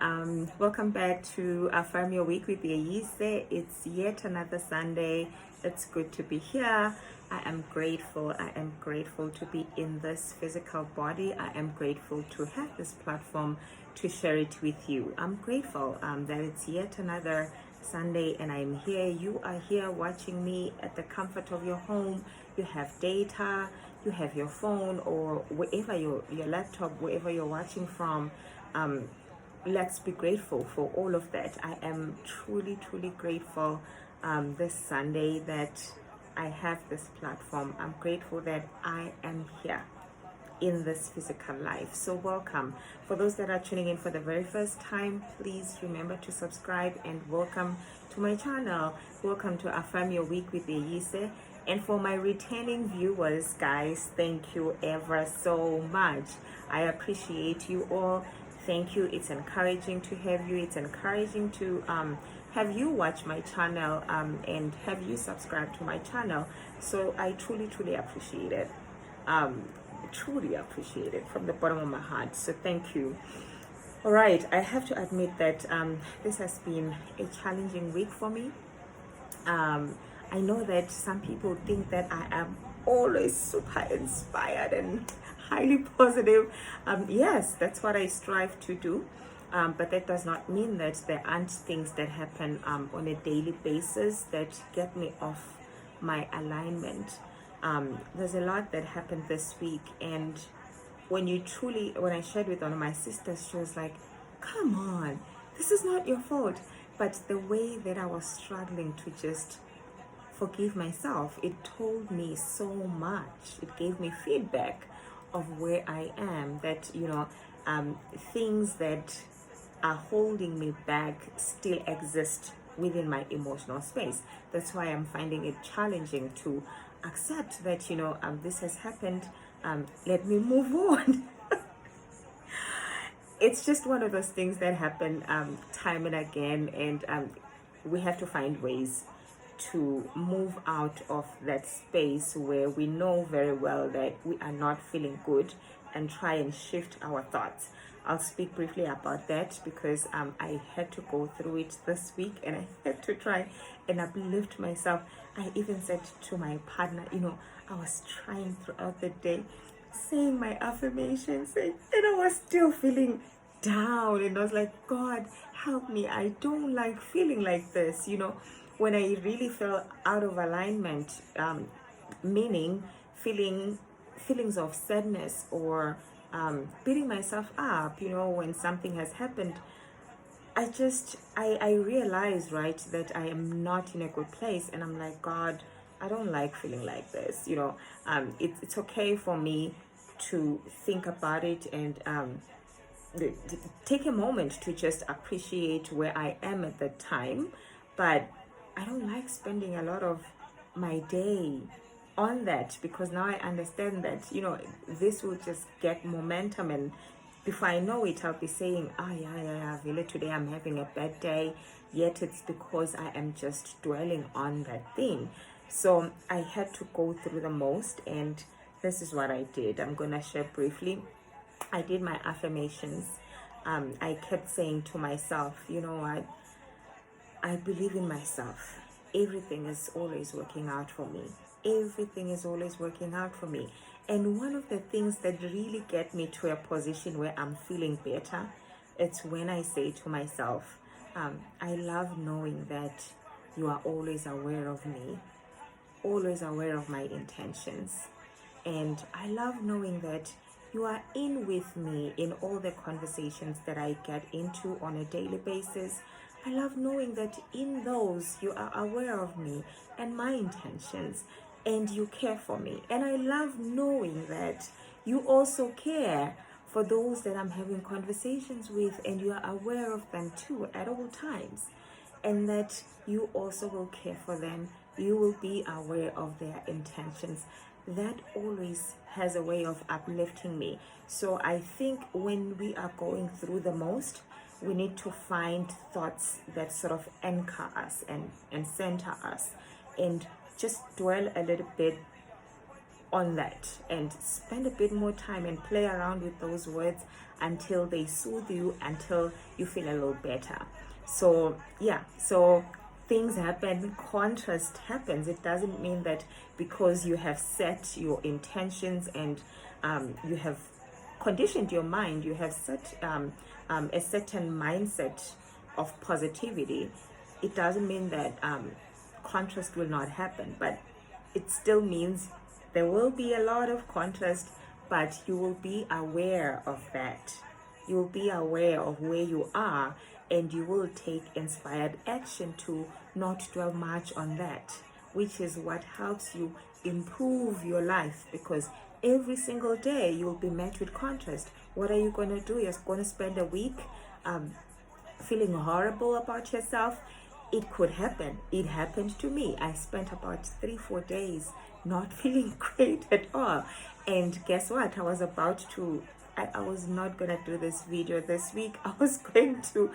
Welcome back to Affirm Your Week with Yise. It's yet another Sunday. It's good to be here. I am grateful. I am grateful to be in this physical body. I am grateful to have this platform to share it with you. I'm grateful that it's yet another Sunday and I'm here. You are here watching me at the comfort of your home. You have data, you have your phone, or wherever your laptop, wherever you're watching from. Let's be grateful for all of that. I am truly grateful this Sunday that I have this platform. I'm grateful that I am here in this physical life. So welcome. For those that are tuning in for the very first time, please remember to subscribe and welcome to my channel. Welcome to Affirm Your Week with Yise. And for my returning viewers, guys, thank you ever so much. I appreciate you all. Thank you. It's encouraging to have you. It's encouraging to have you watch my channel and have you subscribe to my channel. So I truly appreciate it. Truly appreciate it from the bottom of my heart. So thank you. All right, I have to admit that this has been a challenging week for me. I know that some people think that I am always super inspired and highly positive. Yes, that's what I strive to do. But that does not mean that there aren't things that happen on a daily basis that get me off my alignment. There's a lot that happened this week, and when I shared with one of my sisters, she was like, come on, this is not your fault. But the way that I was struggling to just forgive myself, it told me so much. It gave me feedback of where I am, that things that are holding me back still exist within my emotional space. That's why I'm finding it challenging to accept that this has happened. Let me move on. It's just one of those things that happen time and again, and we have to find ways to move out of that space where we know very well that we are not feeling good, and try and shift our thoughts. I'll speak briefly about that because I had to go through it this week, and I had to try and uplift myself. I even said to my partner, I was trying throughout the day, saying my affirmations, and I was still feeling down, and I was like, God, help me. I don't like feeling like this, when I really feel out of alignment, meaning feelings of sadness or beating myself up, when something has happened. I realize, right, that I am not in a good place, and I'm like, God, I don't like feeling like this. It's okay for me to think about it and take a moment to just appreciate where I am at the time, but I don't like spending a lot of my day on that, because now I understand that this will just get momentum, and before I know it, I'll be saying, Vile, today I'm having a bad day, yet it's because I am just dwelling on that thing. So I had to go through the most, and this is what I did. I'm gonna share briefly. I did my affirmations. I kept saying to myself, what, I believe in myself. Everything is always working out for me. Everything is always working out for me. And one of the things that really get me to a position where I'm feeling better, it's when I say to myself, I love knowing that you are always aware of me, always aware of my intentions. And I love knowing that you are in with me in all the conversations that I get into on a daily basis. I love knowing that in those you are aware of me and my intentions, and you care for me. And I love knowing that you also care for those that I'm having conversations with, and you are aware of them too at all times, and that you also will care for them. You will be aware of their intentions. That always has a way of uplifting me. So I think when we are going through the most, we need to find thoughts that sort of anchor us and center us, and just dwell a little bit on that and spend a bit more time and play around with those words until they soothe you, until you feel a little better. So yeah, so things happen, contrast happens. It doesn't mean that because you have set your intentions and you have conditioned your mind, you have set a certain mindset of positivity, it doesn't mean that contrast will not happen, but it still means there will be a lot of contrast, but you will be aware of that. You will be aware of where you are, and you will take inspired action to not dwell much on that, which is what helps you improve your life, because every single day you will be met with contrast. What are you going to do? You're going to spend a week feeling horrible about yourself. It could happen. It happened to me. I spent about 3-4 days not feeling great at all. And guess what? I was about to, I was not going to do this video this week. I was going to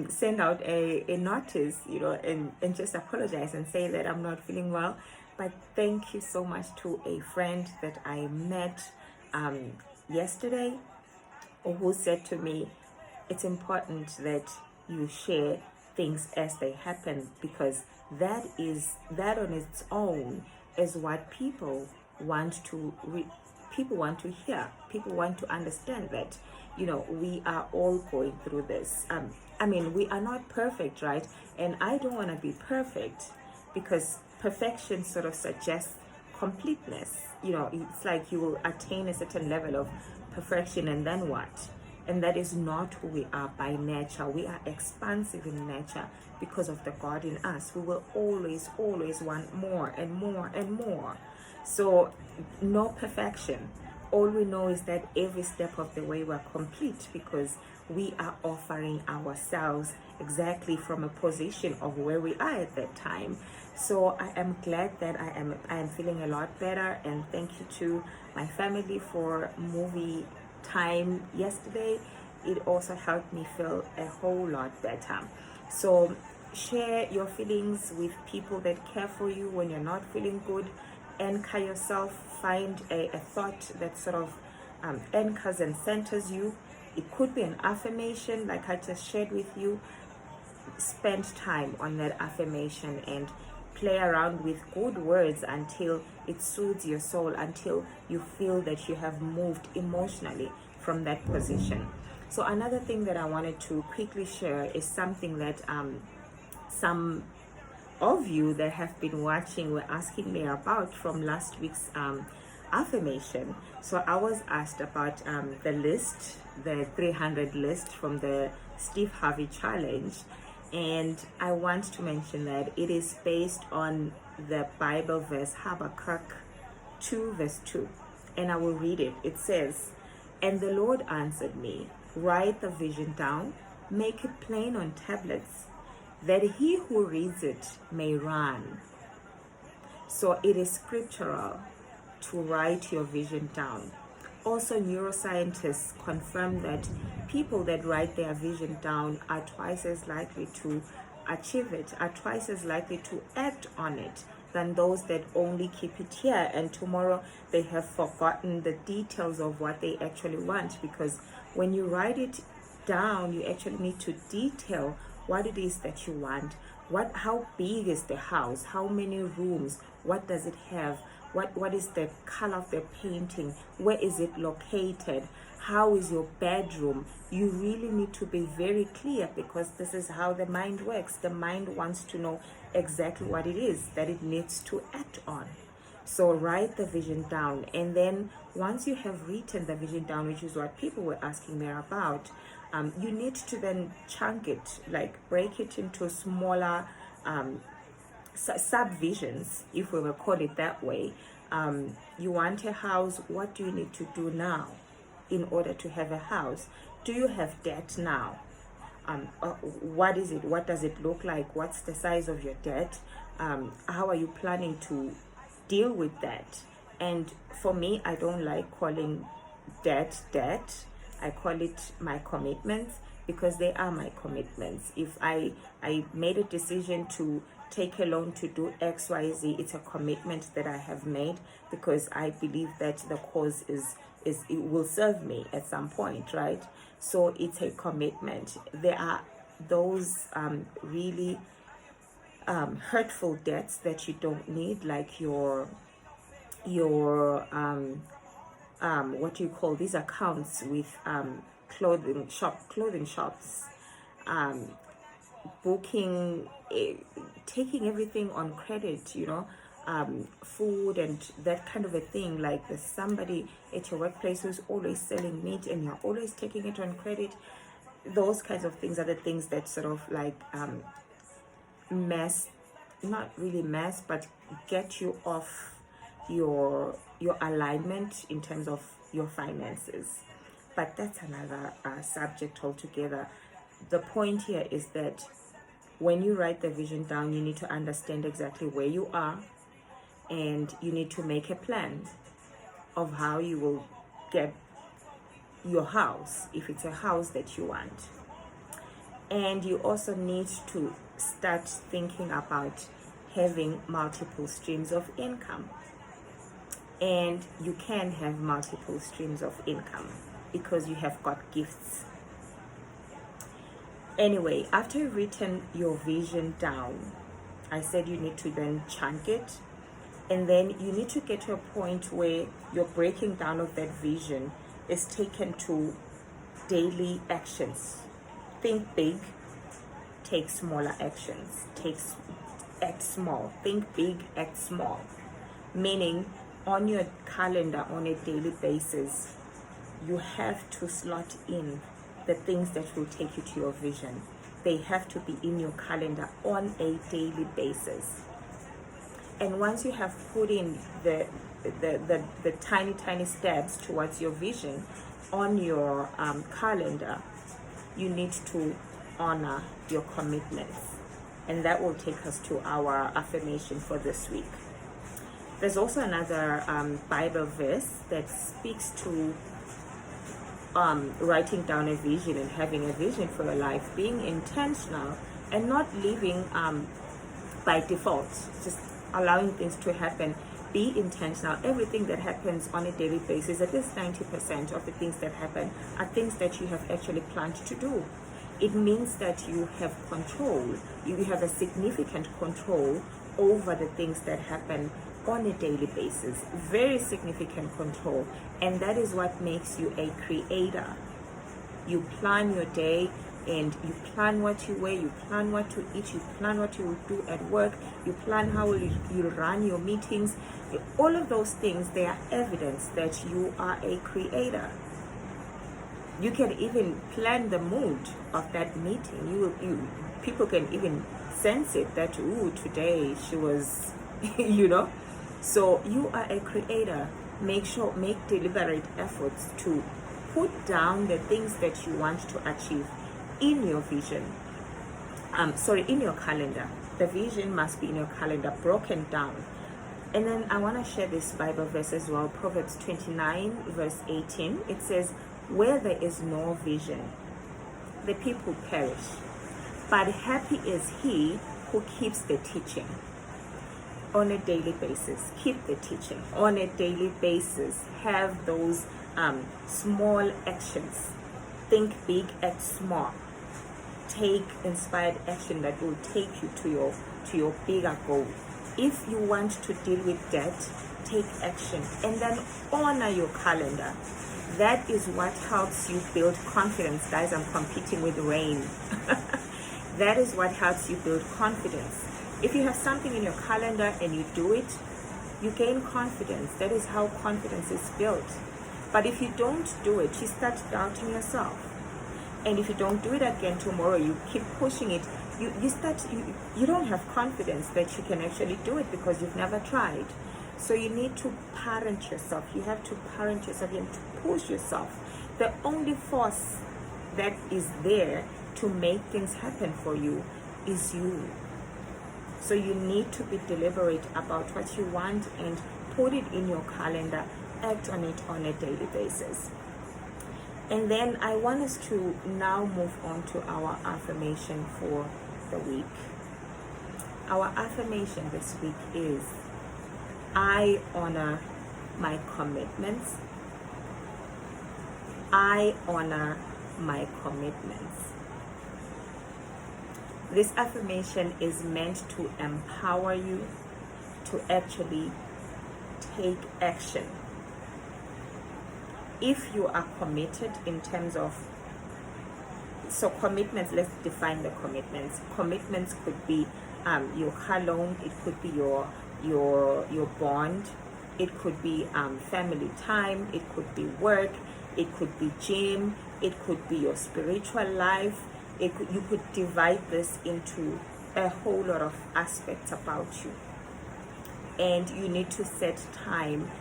send out a notice, and just apologize and say that I'm not feeling well. But thank you so much to a friend that I met yesterday, who said to me, it's important that you share things as they happen, because that on its own is what people want to hear. People want to understand that we are all going through this. We are not perfect, right? And I don't want to be perfect, because perfection sort of suggests completeness. It's like you will attain a certain level of perfection and then what? And that is not who we are by nature. We are expansive in nature because of the God in us. We will always want more and more and more. So no perfection. All we know is that every step of the way we're complete, because we are offering ourselves exactly from a position of where we are at that time. So I am glad that I am feeling a lot better, and thank you to my family for movie time yesterday. It also helped me feel a whole lot better. So share your feelings with people that care for you when you're not feeling good. Anchor yourself. Find a thought that sort of anchors and centers you. It could be an affirmation like I just shared with you. Spend time on that affirmation and play around with good words until it soothes your soul, until you feel that you have moved emotionally from that position. So another thing that I wanted to quickly share is something that some of you that have been watching were asking me about from last week's affirmation. So I was asked about the list, the 300 list from the Steve Harvey challenge. And I want to mention that it is based on the Bible verse Habakkuk 2 verse 2. And I will read it. It says, "And the Lord answered me, write the vision down, make it plain on tablets, that he who reads it may run." So it is scriptural to write your vision down. Also, neuroscientists confirm that people that write their vision down are twice as likely to achieve it, are twice as likely to act on it than those that only keep it here, and tomorrow they have forgotten the details of what they actually want. Because when you write it down, you actually need to detail what it is that you want. How big is the house? How many rooms? What does it have? What is the color of the painting? Where is it located? How is your bedroom? You really need to be very clear, because this is how the mind works. The mind wants to know exactly what it is that it needs to act on. So write the vision down, and then once you have written the vision down, which is what people were asking me about, you need to then chunk it, like break it into smaller subvisions, if we will call it that way. You want a house. What do you need to do now in order to have a house? Do you have debt now? What is it? What does it look like? What's the size of your debt? How are you planning to deal with that? And for me, I don't like calling debt. I call it my commitments, because they are my commitments. If I made a decision to take a loan to do XYZ. It's a commitment that I have made because I believe that the cause is it will serve me at some point, right? So it's a commitment. There are those really hurtful debts that you don't need, like your what do you call these accounts with clothing shops, booking, taking everything on credit, food and that kind of a thing. Like there's somebody at your workplace who's always selling meat and you're always taking it on credit. Those kinds of things are the things that sort of like not really mess, but get you off your alignment in terms of your finances. But that's another subject altogether. The point here is that when you write the vision down, you need to understand exactly where you are, and you need to make a plan of how you will get your house, if it's a house that you want. And you also need to start thinking about having multiple streams of income. And you can have multiple streams of income because you have got gifts. Anyway, after you've written your vision down, I said you need to then chunk it, and then you need to get to a point where your breaking down of that vision is taken to daily actions. Think big, take smaller actions. Act small. Think big, act small. Meaning, on your calendar on a daily basis, you have to slot in the things that will take you to your vision. They have to be in your calendar on a daily basis. And once you have put in the tiny steps towards your vision on your calendar, you need to honor your commitments. And that will take us to our affirmation for this week. There's also another Bible verse that speaks to writing down a vision and having a vision for your life, being intentional and not living by default, just allowing things to happen. Be intentional. Everything that happens on a daily basis, at least 90% of the things that happen are things that you have actually planned to do. It means that you have control. You have a significant control over the things that happen on a daily basis. Very significant control. And that is what makes you a creator. You plan your day, and you plan what you wear, you plan what to eat, you plan what you will do at work, you plan how you run your meetings. All of those things, they are evidence that you are a creator. You can even plan the mood of that meeting. People can even sense it that, ooh, today she was, So you are a creator. Make deliberate efforts to put down the things that you want to achieve in your vision. In your calendar. The vision must be in your calendar, broken down. And then I want to share this Bible verse as well. Proverbs 29 verse 18. It says, where there is no vision, the people perish. But happy is he who keeps the teaching. On a daily basis, keep the teaching. On a daily basis, have those small actions. Think big, act small. Take inspired action that will take you to your bigger goal. If you want to deal with debt, take action and then honor your calendar. That is what helps you build confidence. Guys, I'm competing with rain. That is what helps you build confidence. If you have something in your calendar and you do it, you gain confidence. That is how confidence is built. But if you don't do it, you start doubting yourself. And if you don't do it again tomorrow, you keep pushing it, you don't have confidence that you can actually do it because you've never tried. So you need to parent yourself. You have to parent yourself. You have to push yourself. The only force that is there to make things happen for you is you. So you need to be deliberate about what you want and put it in your calendar. Act on it on a daily basis. And then I want us to now move on to our affirmation for the week. Our affirmation this week is, I honor my commitments. I honor my commitments. This affirmation is meant to empower you to actually take action. If you are committed in terms of, so commitments, let's define the commitments. Commitments could be your car loan, it could be your bond, it could be family time, it could be work, it could be gym, it could be your spiritual life. You could divide this into a whole lot of aspects about you, and you need to set time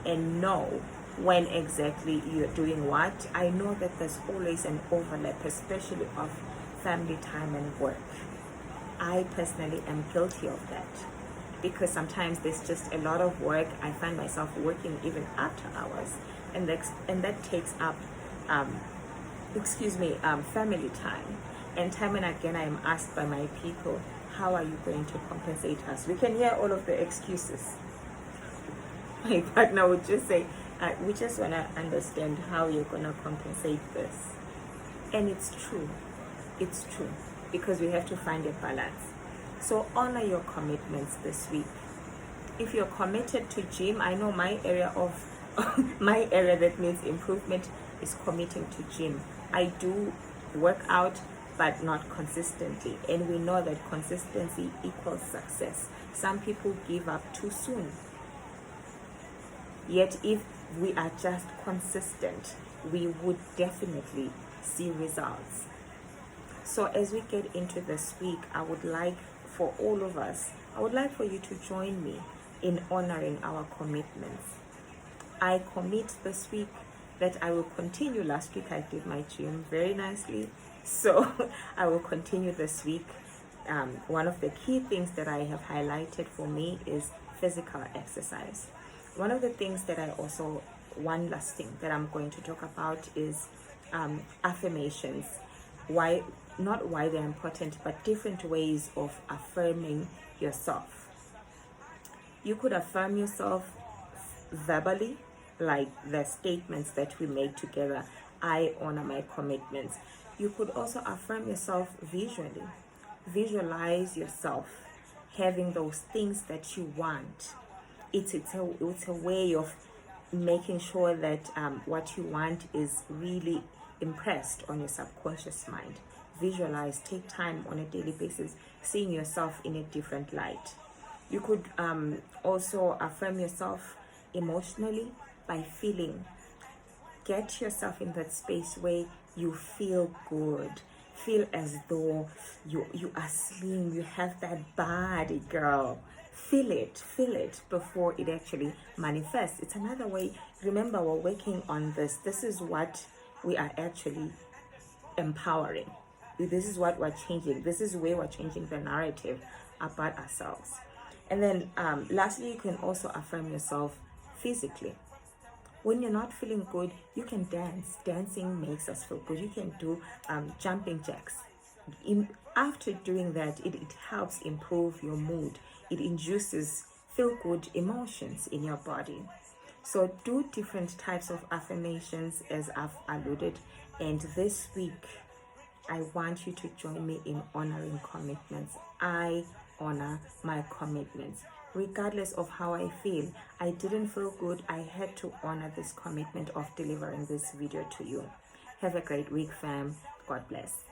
and know when exactly you're doing what. I know that there's always an overlap, especially of family time and work. I personally am guilty of that, because sometimes there's just a lot of work. I find myself working even after hours, and that takes up family time. And time and again I am asked by my people, how are you going to compensate us? We can hear all of the excuses. My partner would just say, we just want to understand how you're going to compensate this. And it's true, because we have to find a balance. So honor your commitments this week. If you're committed to gym, I know my area that needs improvement is committing to gym. I do work out, but not consistently, and we know that consistency equals success. Some people give up too soon. Yet if we are just consistent, we would definitely see results. So as we get into this week, I would like for you to join me in honoring our commitments. I commit this week that I will continue. Last week I did my gym very nicely, so I will continue this week. One of the key things that I have highlighted for me is physical exercise. One of the things that one last thing that I'm going to talk about is affirmations. Not why they're important, but different ways of affirming yourself. You could affirm yourself verbally, like the statements that we make together. I honor my commitments. You could also affirm yourself visually. Visualize yourself having those things that you want. It's a way of making sure that what you want is really impressed on your subconscious mind. Visualize, take time on a daily basis, seeing yourself in a different light. You could also affirm yourself emotionally by feeling. Get yourself in that space where you feel good. Feel as though you are slim, you have that body, girl. Feel it before it actually manifests. It's another way. Remember, we're working on this. This is what we are actually empowering. This is what we're changing. This is where we're changing the narrative about ourselves. And then lastly, you can also affirm yourself physically. When you're not feeling good, you can dance. Dancing makes us feel good. You can do jumping jacks. After doing that, it helps improve your mood. It induces feel-good emotions in your body. So do different types of affirmations as I've alluded. And this week, I want you to join me in honoring commitments. I honor my commitments. Regardless of how I feel, I didn't feel good. I had to honor this commitment of delivering this video to you. Have a great week, fam. God bless.